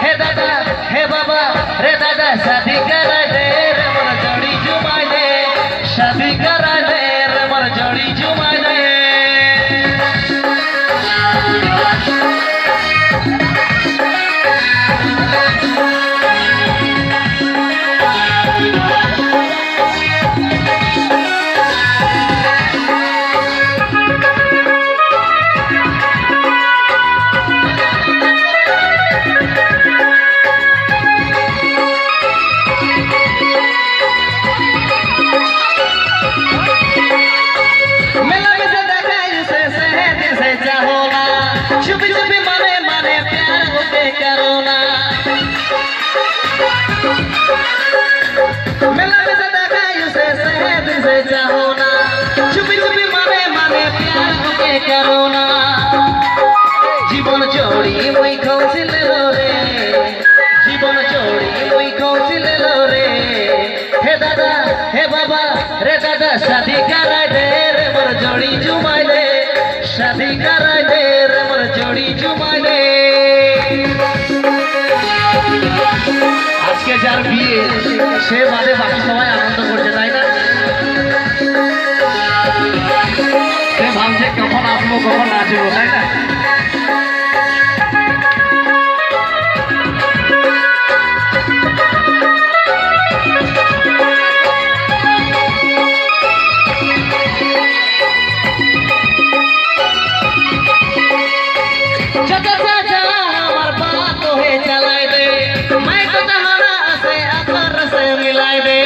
हे दादा हे बाबा रे दादा शादी करा दे रे मोर जोड़ी जुमाई दे शादी करा दे रे मोर जोड़ी जुमाई दे करोना जीवन जोड़ी मुई खौसिल रे जीवन जोड़ी मुई खौसिल रे हे दादा हे बाबा रे दादा शादी करा दे रे मोर जोड़ी जुमाई दे शादी करा दे रे मोर जोड़ी जुमाई दे আজকে যার বিয়ে সে বাদে বাকি সবাই আনন্দ করছে তাই না ভাবছে কখন আসবো কখন নাচবো তাই না আমার বাত হয়ে চালাই দে मैं तो तहरा से अकर से मिलाई दे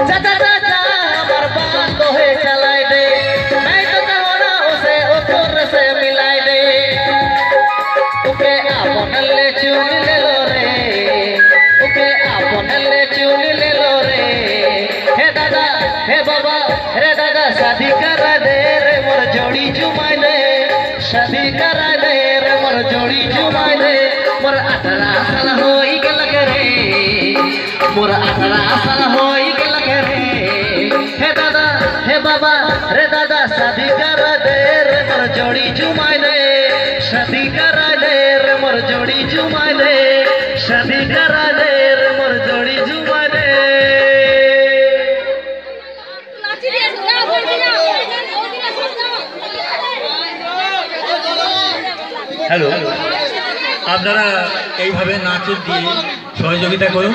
चाचा चाचा हमार बात तो है चलाई दे मैं तो तहरा उसे अकर से मिलाई दे उके आपन ले चुन ले लो रे उके आपन ले चुन ले लो रे हे दादा हे बाबा रे दादा शादी करा दे रे मोर जोड़ी जुमाई दे शादी करा दे रे मोर जोड़ी जुमाई दे मोर 18 साल होई गेल रे मोर 18 साल होई गेल रे हे दादा हे बाबा रे दादा शादी करा दे रे मोर जोड़ी जुमाई दे शादी करा दे रे मोर जोड़ी जुमाई दे शादी करा दे रे मोर जोड़ी जुमाई दे হ্যালো আপনারা এইভাবে নাচের দিয়ে সহযোগিতা করুন।